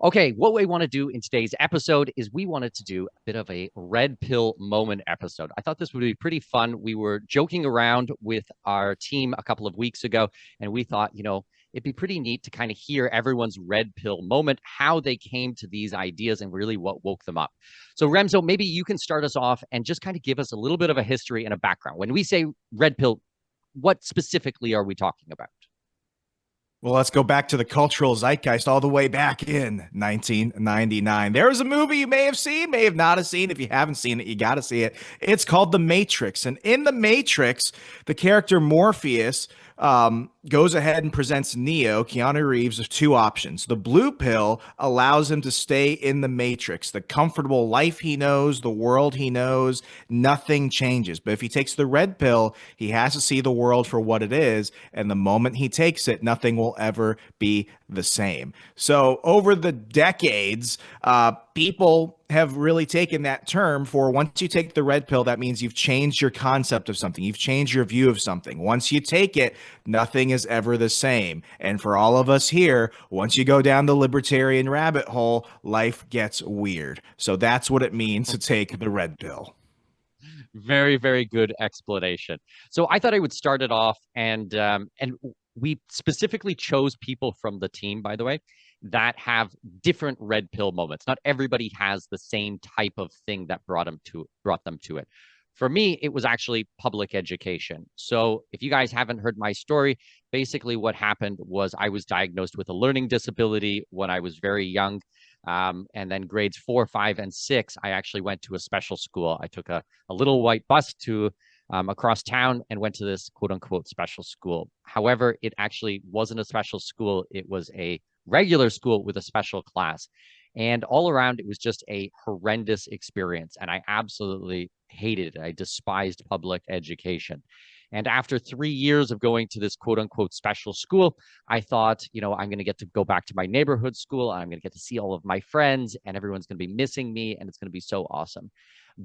Okay, what we want to do in today's episode is we wanted to do a bit of a red pill moment episode. I thought this would be pretty fun. We were joking around with our team a couple of weeks ago, and we thought, it'd be pretty neat to kind of hear everyone's red pill moment, how they came to these ideas, and really what woke them up. So, Remzo, maybe you can start us off and just kind of give us a little bit of a history and a background. When we say red pill, what specifically are we talking about? Well, let's go back to the cultural zeitgeist all the way back in 1999. There was a movie you may have seen, may have not have seen. If you haven't seen it, you got to see it. It's called The Matrix. And in The Matrix, the character Morpheus goes ahead and presents Neo, Keanu Reeves, with two options. The blue pill allows him to stay in the Matrix, the comfortable life he knows, the world he knows, nothing changes. But if he takes the red pill, he has to see the world for what it is. And the moment he takes it, nothing will ever be the same. So over the decades, people have really taken that term for once you take the red pill, that means you've changed your concept of something. You've changed your view of something. Once you take it, nothing is ever the same. And for all of us here, once you go down the libertarian rabbit hole, life gets weird. So that's what it means to take the red pill. Very, very good explanation. So I thought I would start it off, and we specifically chose people from the team, by the way, that have different red pill moments. Not everybody has the same type of thing that brought them to it. For me, it was actually public education. So if you guys haven't heard my story, basically what happened was I was diagnosed with a learning disability when I was very young. And then grades 4, 5, and 6, I actually went to a special school. I took a little white bus to across town and went to this quote unquote special school. However, it actually wasn't a special school. It was a regular school with a special class. And all around, it was just a horrendous experience. And I absolutely hated it. I despised public education. And after 3 years of going to this quote unquote special school, I thought, I'm going to get to go back to my neighborhood school. And I'm going to get to see all of my friends, and everyone's going to be missing me. And it's going to be so awesome.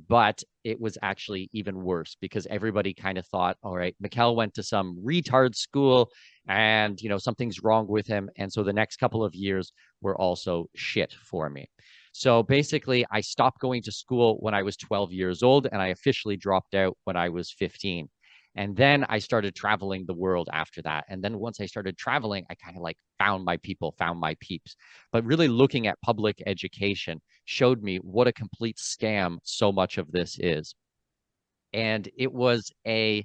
But it was actually even worse because everybody kind of thought, all right, Mikkel went to some retard school and, something's wrong with him. And so the next couple of years were also shit for me. So basically, I stopped going to school when I was 12 years old, and I officially dropped out when I was 15. And then I started traveling the world after that. And then once I started traveling, I kind of like found my people, found my peeps. But really looking at public education showed me what a complete scam so much of this is. And it was I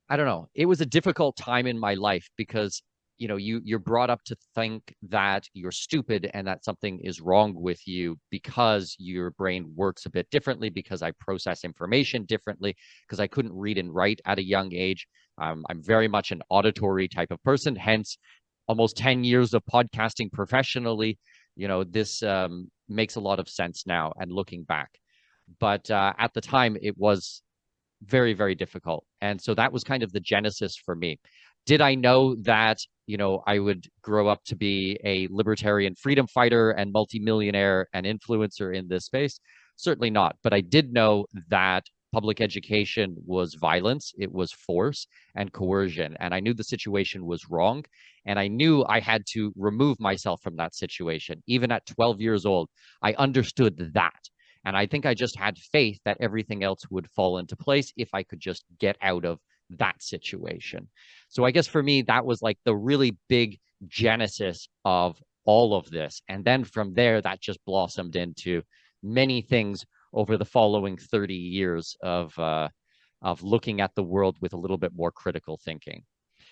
don't know, it was a difficult time in my life because you're brought up to think that you're stupid and that something is wrong with you because your brain works a bit differently, because I process information differently, because I couldn't read and write at a young age. I'm very much an auditory type of person, hence almost 10 years of podcasting professionally. This makes a lot of sense now and looking back. But at the time, it was very, very difficult. And so that was kind of the genesis for me. Did I know that, I would grow up to be a libertarian freedom fighter and multimillionaire and influencer in this space? Certainly not. But I did know that public education was violence, it was force and coercion. And I knew the situation was wrong. And I knew I had to remove myself from that situation. Even at 12 years old, I understood that. And I think I just had faith that everything else would fall into place if I could just get out of that situation. So I guess for me, that was like the really big genesis of all of this. And then from there, that just blossomed into many things over the following 30 years of looking at the world with a little bit more critical thinking.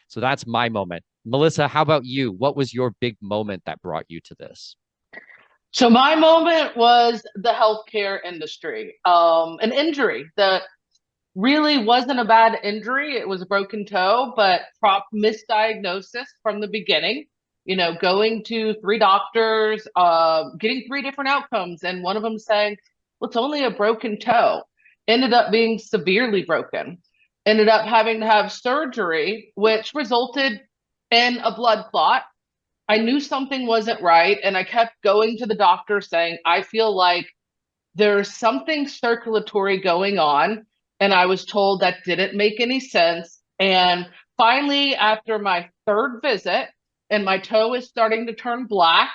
So that's my moment. Melissa, how about you? What was your big moment that brought you to this? So my moment was the healthcare industry, an injury that really wasn't a bad injury. It was a broken toe, but prop misdiagnosis from the beginning. Going to three doctors, getting three different outcomes, and one of them saying, "Well, it's only a broken toe." Ended up being severely broken. Ended up having to have surgery, which resulted in a blood clot. I knew something wasn't right, and I kept going to the doctor saying, "I feel like there's something circulatory going on." And I was told that didn't make any sense. And finally, after my third visit, and my toe is starting to turn black,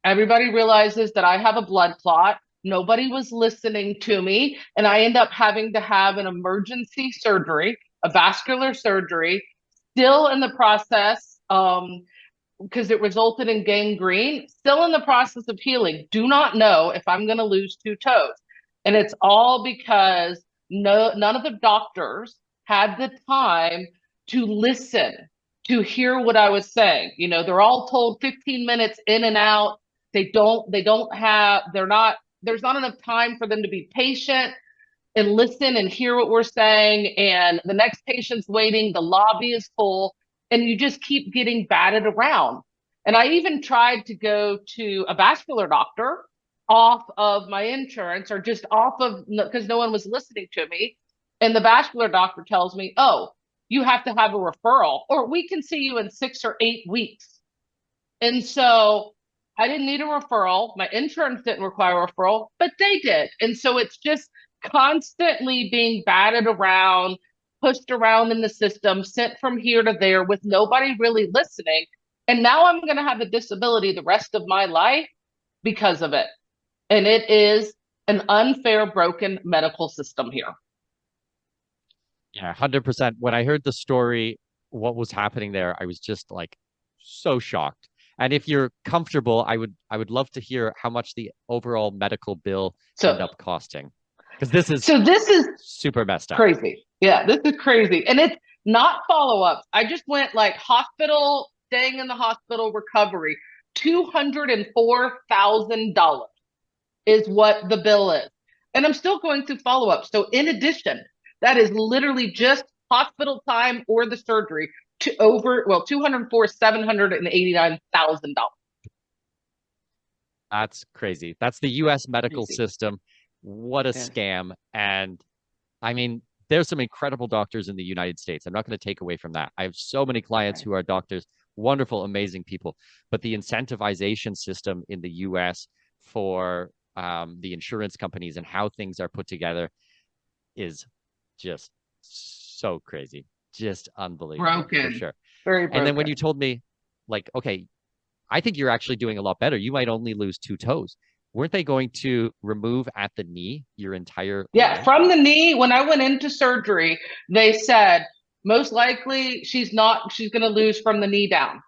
Everybody realizes that I have a blood clot. Nobody was listening to me. And I end up having to have an emergency surgery, a vascular surgery, still in the process, because it resulted in gangrene, still in the process of healing. Do not know if I'm going to lose two toes. And it's all because none of the doctors had the time to listen, to hear what I was saying. You know, they're all told 15 minutes in and out. There's not enough time for them to be patient and listen and hear what we're saying. And the next patient's waiting, the lobby is full, and you just keep getting batted around. And I even tried to go to a vascular doctor off of my insurance, or just off of, because no one was listening to me. And the vascular doctor tells me, oh, you have to have a referral, or we can see you in 6 or 8 weeks. And so I didn't need a referral. My insurance didn't require a referral, but they did. And so it's just constantly being batted around, pushed around in the system, sent from here to there with nobody really listening. And now I'm going to have a disability the rest of my life because of it. And it is an unfair, broken medical system here. Yeah, 100%. When I heard the story, what was happening there, I was just like so shocked. And if you're comfortable, I would love to hear how much the overall medical bill ended up costing. Because this is super messed up. Crazy. Yeah, this is crazy. And it's not follow-ups. I just went like hospital, staying in the hospital, recovery. $204,000 is what the bill is. And I'm still going through follow-ups. So in addition, that is literally just hospital time or the surgery to $204,789,000. That's crazy. That's the US medical system. What a scam. And I mean, there's some incredible doctors in the United States. I'm not going to take away from that. I have so many clients who are doctors, wonderful, amazing people. But the incentivization system in the US for the insurance companies and how things are put together is just so crazy. Just unbelievable. Broken. For sure. Very broken. And then when you told me, like, okay, I think you're actually doing a lot better. You might only lose 2 toes. Weren't they going to remove at the knee your entire leg? From the knee. When I went into surgery, they said most likely she's going to lose from the knee down.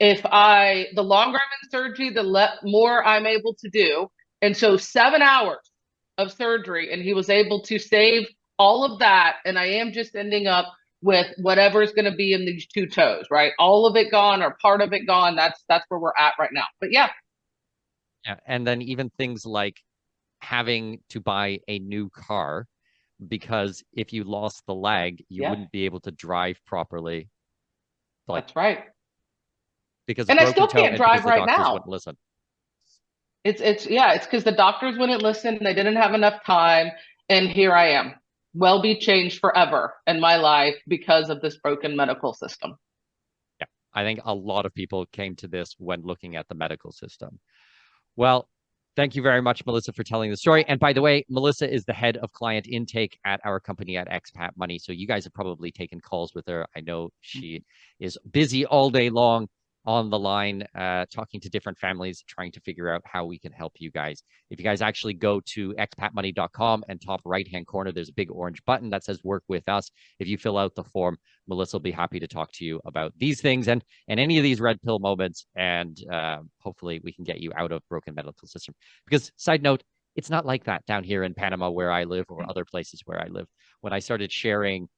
The longer I'm in surgery, the more I'm able to do. And so 7 hours of surgery, and he was able to save all of that. And I am just ending up with whatever's going to be in these 2 toes, right? All of it gone or part of it gone. That's where we're at right now. But yeah. Yeah. And then even things like having to buy a new car, because if you lost the leg, you wouldn't be able to drive properly. That's right. Because I still can't drive right now. Wouldn't listen. It's because the doctors wouldn't listen. They didn't have enough time. And here I am. Will be changed forever in my life because of this broken medical system. Yeah. I think a lot of people came to this when looking at the medical system. Well, thank you very much, Melissa, for telling the story. And by the way, Melissa is the head of client intake at our company at Expat Money. So you guys have probably taken calls with her. I know she is busy all day long on the line, talking to different families, trying to figure out how we can help you guys. If you guys actually go to expatmoney.com and top right-hand corner, there's a big orange button that says work with us. If you fill out the form, Melissa will be happy to talk to you about these things and any of these red pill moments. And hopefully we can get you out of broken medical system. Because side note, it's not like that down here in Panama where I live or other places where I live. When I started sharing,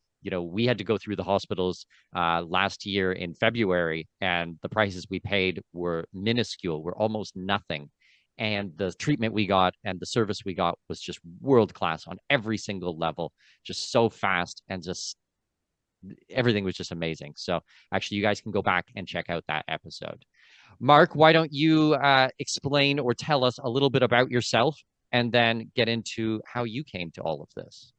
we had to go through the hospitals last year in February, and the prices we paid were minuscule, were almost nothing. And the treatment we got and the service we got was just world-class on every single level, just so fast, and just everything was just amazing. So actually, you guys can go back and check out that episode. Mark, why don't you explain or tell us a little bit about yourself and then get into how you came to all of this?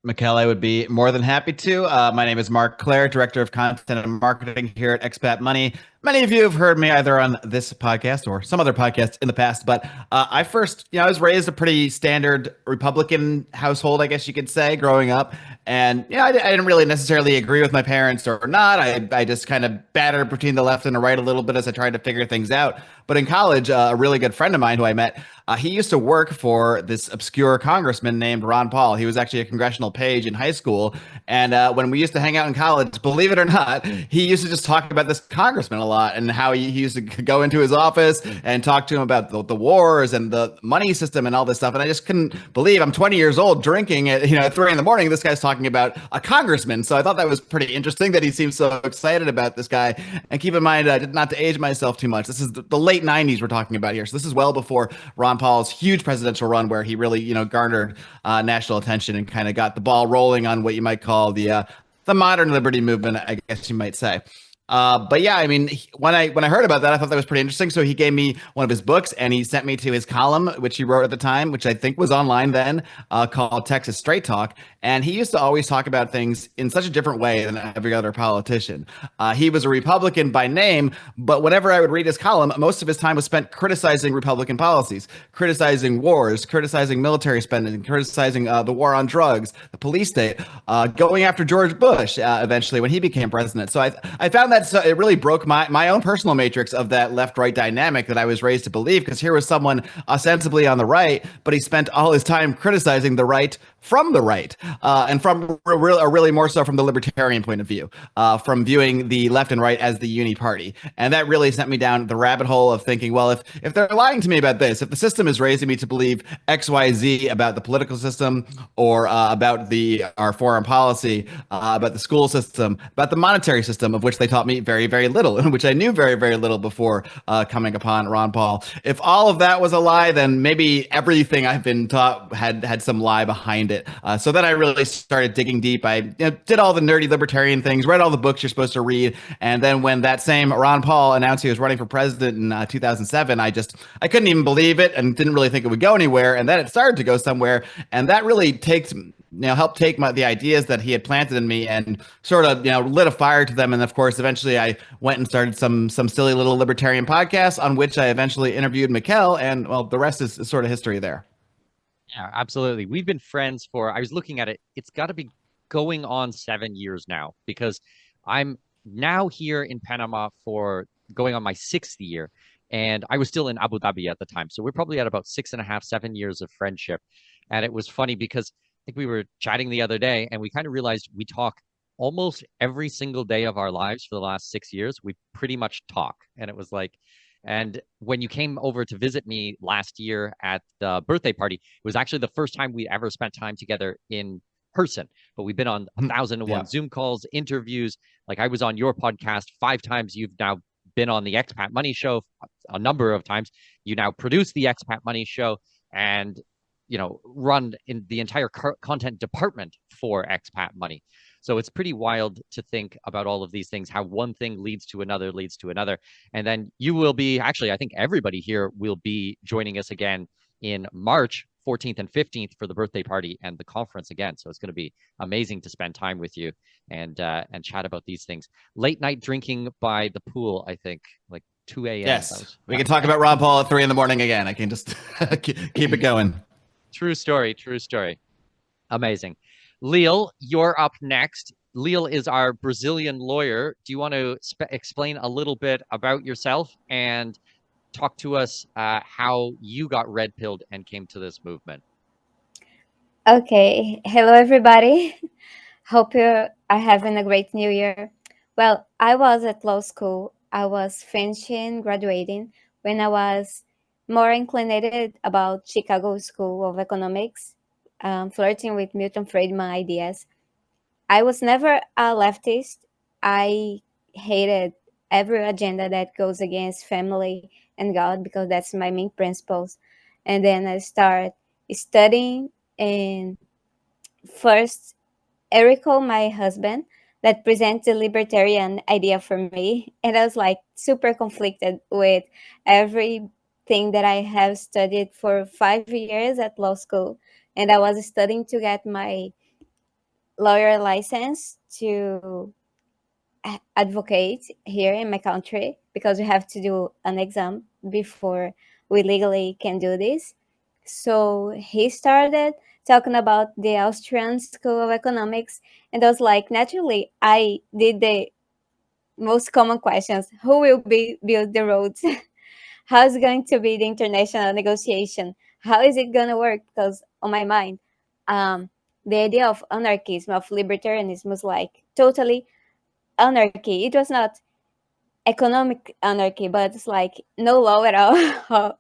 Mikkel, I would be more than happy to. My name is Mark Clare, Director of Content and Marketing here at Expat Money. Many of you have heard me either on this podcast or some other podcast in the past, but I first, I was raised a pretty standard Republican household, I guess you could say, growing up. And, I didn't really necessarily agree with my parents or not. I just kind of battered between the left and the right a little bit as I tried to figure things out. But in college, a really good friend of mine who I met, he used to work for this obscure congressman named Ron Paul. He was actually a congressional page in high school. And when we used to hang out in college, believe it or not, he used to just talk about this congressman a lot and how he used to go into his office and talk to him about the wars and the money system and all this stuff. And I just couldn't believe I'm 20 years old drinking at 3 in the morning. This guy's talking about a congressman. So I thought that was pretty interesting that he seemed so excited about this guy. And keep in mind, not to age myself too much, this is the late 90s we're talking about here. So this is well before Ron Paul's huge presidential run where he really, garnered national attention and kind of got the ball rolling on what you might call the modern liberty movement, I guess you might say. But yeah, I mean, when I heard about that, I thought that was pretty interesting. So he gave me one of his books and he sent me to his column, which he wrote at the time, which I think was online then, called Texas Straight Talk. And he used to always talk about things in such a different way than every other politician. He was a Republican by name, but whenever I would read his column, most of his time was spent criticizing Republican policies, criticizing wars, criticizing military spending, criticizing the war on drugs, the police state, going after George Bush eventually when he became president. So I found that it really broke my own personal matrix of that left-right dynamic that I was raised to believe, because here was someone ostensibly on the right, but he spent all his time criticizing the right from the right, and from really more so from the libertarian point of view, from viewing the left and right as the uni party. And that really sent me down the rabbit hole of thinking, well, if they're lying to me about this, if the system is raising me to believe XYZ about the political system or about our foreign policy, about the school system, about the monetary system, of which they taught me very, very little, which I knew very, very little before coming upon Ron Paul. If all of that was a lie, then maybe everything I've been taught had some lie behind it. So then I really started digging deep. I did all the nerdy libertarian things, read all the books you're supposed to read. And then when that same Ron Paul announced he was running for president in 2007, I couldn't even believe it and didn't really think it would go anywhere. And then it started to go somewhere. And that really helped take the ideas that he had planted in me and sort of, lit a fire to them. And of course, eventually I went and started some silly little libertarian podcasts on which I eventually interviewed Mikkel. And well, the rest is sort of history there. Yeah, absolutely. We've been friends I was looking at it, it's got to be going on 7 years now, because I'm now here in Panama for going on my 6th year. And I was still in Abu Dhabi at the time. So we're probably at about 6.5, 7 years of friendship. And it was funny because I think we were chatting the other day and we kind of realized we talk almost every single day of our lives for the last 6 years. We pretty much talk. And it was like, and when you came over to visit me last year at the birthday party, it was actually the first time we ever spent time together in person. But we've been on 1,001 Zoom calls, interviews. Like I was on your podcast 5 times. You've now been on the Expat Money show a number of times. You now produce the Expat Money show and, run in the entire content department for Expat Money. So it's pretty wild to think about all of these things, how one thing leads to another, leads to another. And then you will be, actually, I think everybody here will be joining us again in March 14th and 15th for the birthday party and the conference again. So it's going to be amazing to spend time with you and chat about these things. Late night drinking by the pool, I think, like 2 a.m. Yes, we can talk about Ron Paul at 3 in the morning again. I can just keep it going. True story. Amazing. Leal, you're up next. Leal is our Brazilian lawyer. Do you want to explain a little bit about yourself and talk to us how you got red pilled and came to this movement? Okay. Hello, everybody. Hope you are having a great new year. Well, I was at law school. I was finishing graduating when I was more inclined about Chicago School of Economics, flirting with Milton Friedman ideas. I was never a leftist. I hated every agenda that goes against family and God because that's my main principles. And then I start studying, and first Erico, my husband, that presents the libertarian idea for me. And I was like super conflicted with everything that I have studied for 5 years at law school. And I was studying to get my lawyer license to advocate here in my country because we have to do an exam before we legally can do this. So he started talking about the Austrian School of Economics, and I was like, naturally, I did the most common questions: who will build the roads? How is it going to be the international negotiation? How is it going to work? Because on my mind, um, the idea of anarchism, of libertarianism, was like totally anarchy. It was not economic anarchy, but it's like no law at all.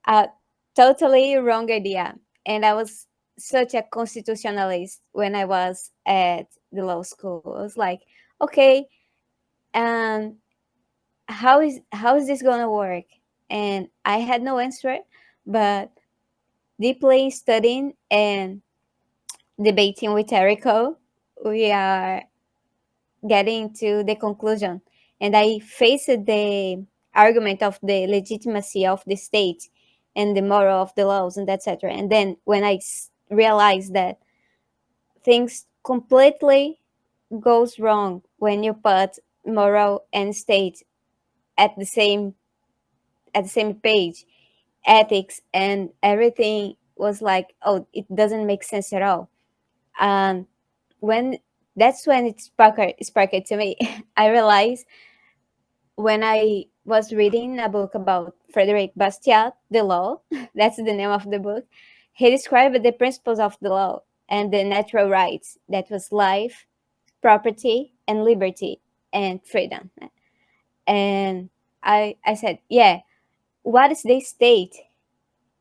A totally wrong idea. And I was such a constitutionalist when I was at the law school. I was like, okay, um, how is this gonna work? And I had no answer, but deeply studying and debating with Erico, we are getting to the conclusion. And I faced the argument of the legitimacy of the state and the moral of the laws and etc. And then when I realized that things completely goes wrong when you put moral and state at the same page, ethics and everything was like, oh, it doesn't make sense at all. And when that's when it sparked to me. I realized when I was reading a book about Frederick Bastiat, The Law, that's the name of the book, he described the principles of the law and the natural rights, that was life, property, and liberty, and freedom. And I said, yeah, what is the state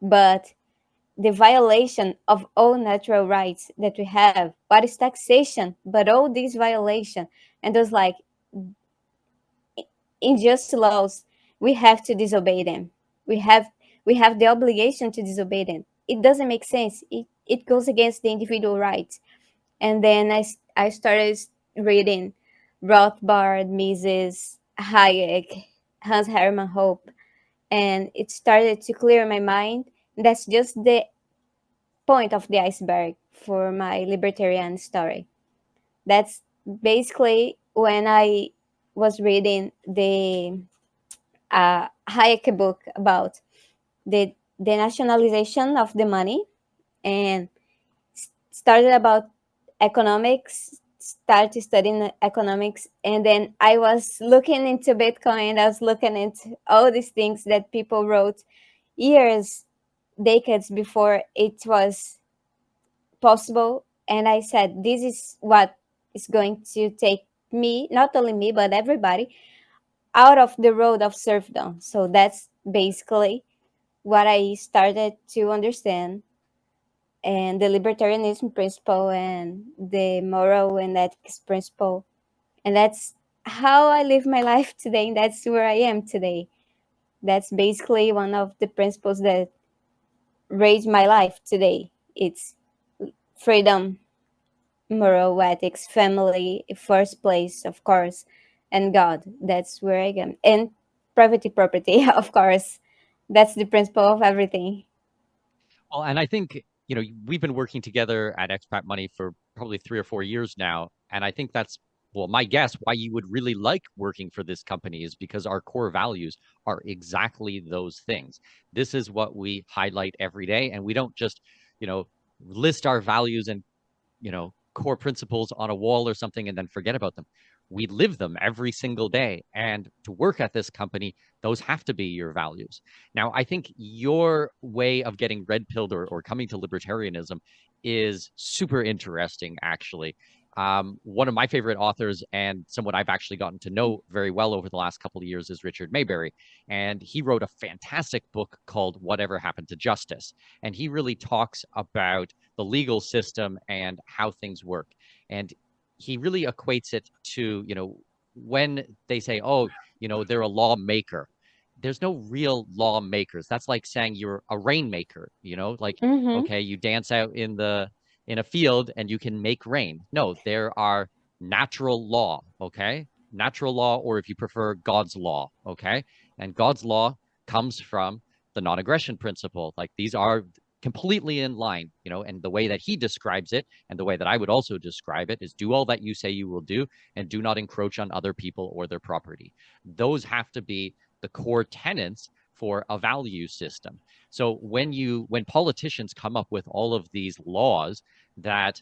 but the violation of all natural rights that we have? What is taxation but all these violation? And it was like, unjust laws, we have to disobey them. We have the obligation to disobey them. It doesn't make sense. It goes against the individual rights. And then I started reading Rothbard, Mises, Hayek, Hans Hermann Hoppe, and it started to clear my mind. That's just the point of the iceberg for my libertarian story. That's basically when I was reading the Hayek book about the nationalization of the money, and started about economics, started studying economics, and then I was looking into Bitcoin. I was looking into all these things that people wrote years, decades before it was possible. And I said, this is what is going to take me, not only me, but everybody, out of the road of serfdom. So that's basically what I started to understand, and the libertarianism principle and the moral and ethics principle. And that's how I live my life today. And that's where I am today. That's basically one of the principles that raised my life today. It's freedom, moral ethics, family, first place, of course, and God. That's where I am. And private property, of course. That's the principle of everything. Well, and I think, we've been working together at Expat Money for probably 3 or 4 years now. And I think that's, well, my guess why you would really like working for this company is because our core values are exactly those things. This is what we highlight every day. And we don't just, list our values and core principles on a wall or something and then forget about them. We live them every single day. And to work at this company, those have to be your values. Now, I think your way of getting red pilled or coming to libertarianism is super interesting, actually. One of my favorite authors and someone I've actually gotten to know very well over the last couple of years is Richard Maybury. And he wrote a fantastic book called Whatever Happened to Justice. And he really talks about the legal system and how things work. And he really equates it to, when they say, oh, they're a lawmaker. There's no real lawmakers. That's like saying you're a rainmaker, like, Mm-hmm. okay, you dance out in a field and you can make rain. No, there are natural law, okay? Natural law, or if you prefer, God's law, okay? And God's law comes from the non-aggression principle. Like these are completely in line, and the way that he describes it and the way that I would also describe it is do all that you say you will do and do not encroach on other people or their property. Those have to be the core tenets for a value system. So when politicians come up with all of these laws that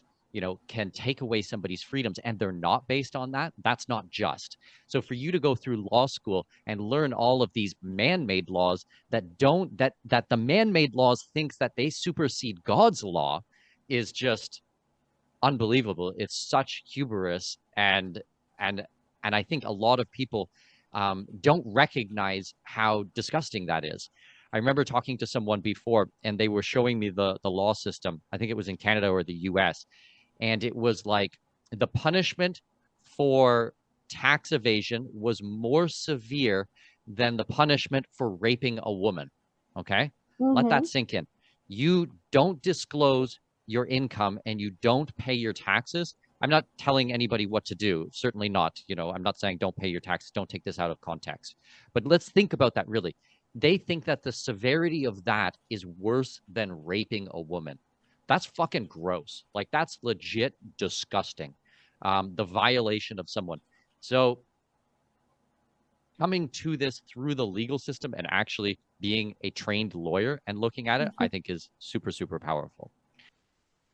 can take away somebody's freedoms and they're not based on that, that's not just. So for you to go through law school and learn all of these man-made laws that don't that the man-made laws thinks that they supersede God's law is just unbelievable. It's such hubris, and I think a lot of people don't recognize how disgusting that is. I remember talking to someone before, and they were showing me the law system. I think it was in Canada or the U.S., and it was like the punishment for tax evasion was more severe than the punishment for raping a woman. Okay? Let that sink in. You don't disclose your income and you don't pay your taxes. I'm not telling anybody what to do. Certainly not. I'm not saying don't pay your taxes. Don't take this out of context. But let's think about that really. They think that the severity of that is worse than raping a woman. That's fucking gross. Like, that's legit disgusting. The violation of someone. So coming to this through the legal system and actually being a trained lawyer and looking at it, I think is super, super powerful.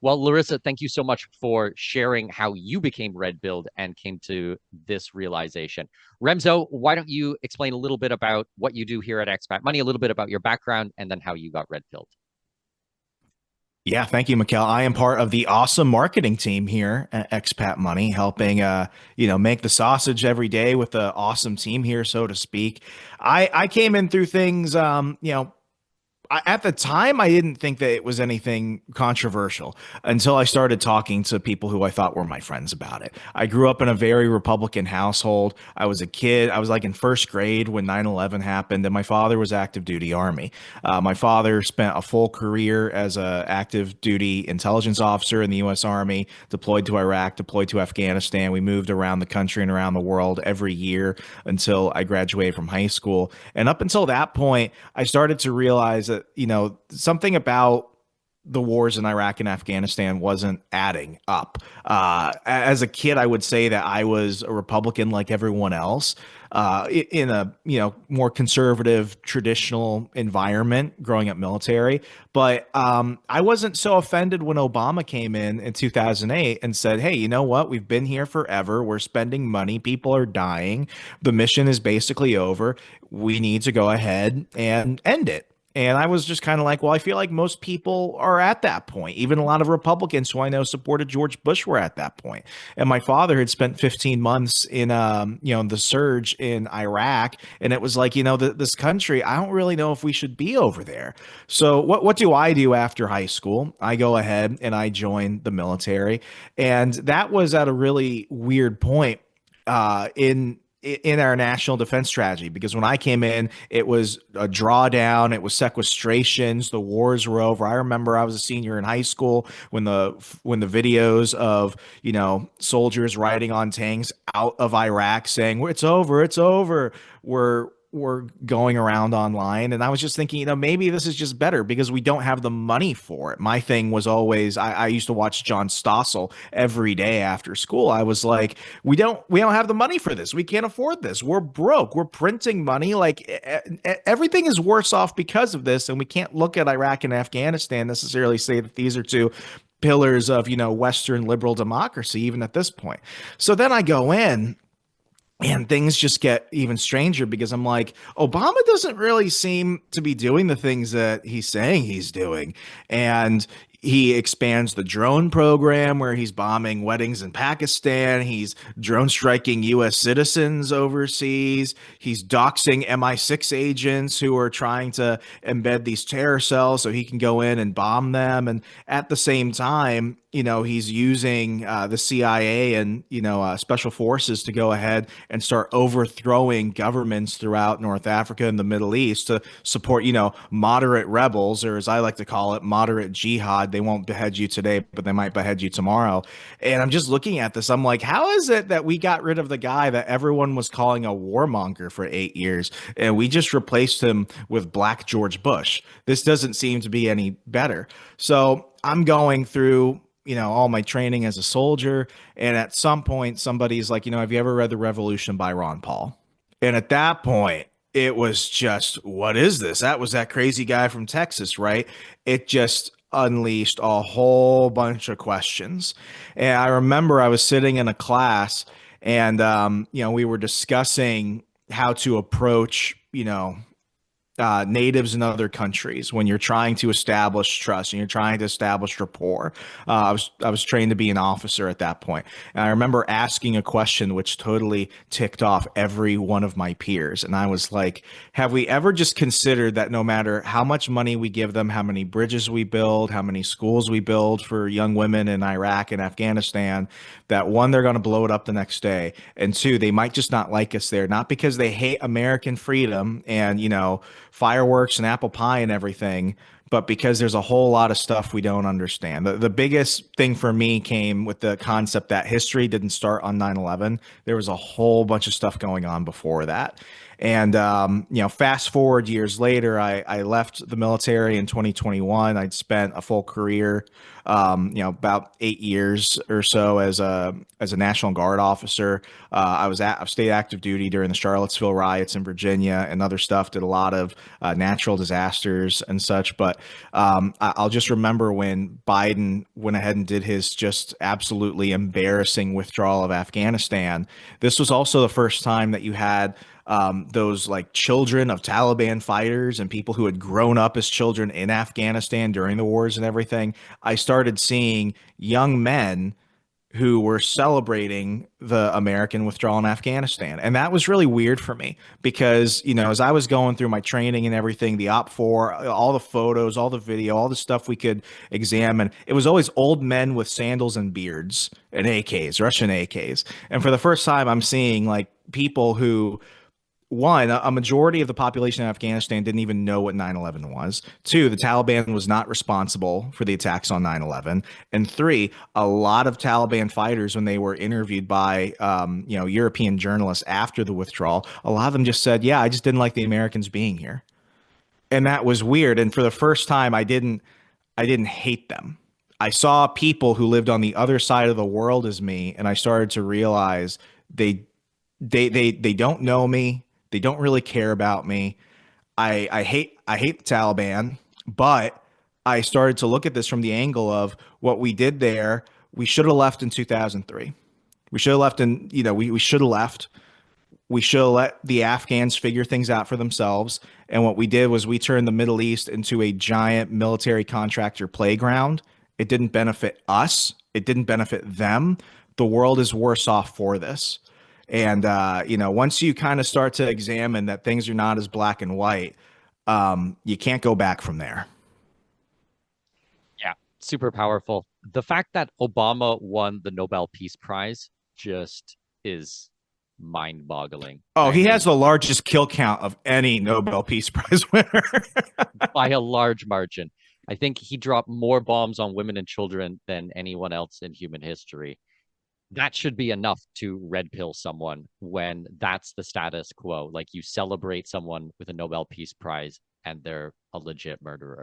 Well, Larissa, thank you so much for sharing how you became red pilled and came to this realization. Remzo, why don't you explain a little bit about what you do here at Expat Money, a little bit about your background, and then how you got red pilled? Yeah, thank you, Mikkel. I am part of the awesome marketing team here at Expat Money, helping make the sausage every day with the awesome team here, so to speak. I came in through things, at the time, I didn't think that it was anything controversial until I started talking to people who I thought were my friends about it. I grew up in a very Republican household. I was a kid. I was like in first grade when 9/11 happened, and my father was active duty Army. My father spent a full career as a active duty intelligence officer in the U.S. Army, deployed to Iraq, deployed to Afghanistan. We moved around the country and around the world every year until I graduated from high school. And up until that point, I started to realize that something about the wars in Iraq and Afghanistan wasn't adding up. As a kid, I would say that I was a Republican like everyone else, in a more conservative, traditional environment growing up military. But I wasn't so offended when Obama came in 2008 and said, "Hey, you know what? We've been here forever. We're spending money. People are dying. The mission is basically over. We need to go ahead and end it." And I was just kind of like, well, I feel like most people are at that point. Even a lot of Republicans who I know supported George Bush were at that point. And my father had spent 15 months in, the surge in Iraq. And it was like, this country, I don't really know if we should be over there. So what do I do after high school? I go ahead and I join the military. And that was at a really weird point in our national defense strategy, because when I came in, it was a drawdown, it was sequestrations, the wars were over. I remember I was a senior in high school when the videos of soldiers riding on tanks out of Iraq saying it's over were going around online. And I was just thinking, maybe this is just better because we don't have the money for it. My thing was always, I used to watch John Stossel every day after school. I was like, we don't have the money for this. We can't afford this. We're broke. We're printing money. Like everything is worse off because of this. And we can't look at Iraq and Afghanistan necessarily say that these are two pillars of, Western liberal democracy, even at this point. So then I go in, and things just get even stranger because I'm like, Obama doesn't really seem to be doing the things that he's saying he's doing. And he expands the drone program where he's bombing weddings in Pakistan. He's drone striking U.S. citizens overseas. He's doxing MI6 agents who are trying to embed these terror cells so he can go in and bomb them. And at the same time, he's using the CIA and, special forces to go ahead and start overthrowing governments throughout North Africa and the Middle East to support, moderate rebels, or as I like to call it, moderate jihad. They won't behead you today, but they might behead you tomorrow. And I'm just looking at this. I'm like, how is it that we got rid of the guy that everyone was calling a warmonger for 8 years, and we just replaced him with Black George Bush? This doesn't seem to be any better. So I'm going through, all my training as a soldier. And at some point, somebody's like, have you ever read The Revolution by Ron Paul? And at that point, it was just, what is this? That was that crazy guy from Texas, right? It just unleashed a whole bunch of questions. And I remember I was sitting in a class and, we were discussing how to approach, natives in other countries when you're trying to establish trust and you're trying to establish rapport. I was trained to be an officer at that point, and I remember asking a question which totally ticked off every one of my peers. And I was like, "Have we ever just considered that no matter how much money we give them, how many bridges we build, how many schools we build for young women in Iraq and Afghanistan, that one, they're going to blow it up the next day, and two, they might just not like us there, not because they hate American freedom and fireworks and apple pie and everything, but because there's a whole lot of stuff we don't understand." The biggest thing for me came with the concept that history didn't start on 9/11. There was a whole bunch of stuff going on before that. And, fast forward years later, I left the military in 2021. I'd spent a full career, about 8 years or so as a National Guard officer. I've stayed active duty during the Charlottesville riots in Virginia and other stuff, did a lot of natural disasters and such. But I'll just remember when Biden went ahead and did his just absolutely embarrassing withdrawal of Afghanistan. This was also the first time that you had those like children of Taliban fighters and people who had grown up as children in Afghanistan during the wars and everything. I started seeing young men who were celebrating the American withdrawal in Afghanistan. And that was really weird for me because, as I was going through my training and everything, the OP4, all the photos, all the video, all the stuff we could examine, it was always old men with sandals and beards and AKs, Russian AKs. And for the first time, I'm seeing like people who, one, a majority of the population of Afghanistan didn't even know what 9/11 was. Two, the Taliban was not responsible for the attacks on 9/11. And three, a lot of Taliban fighters, when they were interviewed by, European journalists after the withdrawal, a lot of them just said, "Yeah, I just didn't like the Americans being here." And that was weird. And for the first time, I didn't hate them. I saw people who lived on the other side of the world as me, and I started to realize they don't know me. They don't really care about me. I hate the Taliban, but I started to look at this from the angle of what we did there. We should have left in 2003. We should have left we should have left. We should have let the Afghans figure things out for themselves. And what we did was we turned the Middle East into a giant military contractor playground. It didn't benefit us. It didn't benefit them. The world is worse off for this. And, once you kind of start to examine that things are not as black and white, you can't go back from there. Yeah, super powerful. The fact that Obama won the Nobel Peace Prize just is mind-boggling. Oh, he has the largest kill count of any Nobel Peace Prize winner. By a large margin. I think he dropped more bombs on women and children than anyone else in human history. That should be enough to red pill someone when that's the status quo. Like, you celebrate someone with a Nobel Peace Prize and they're a legit murderer.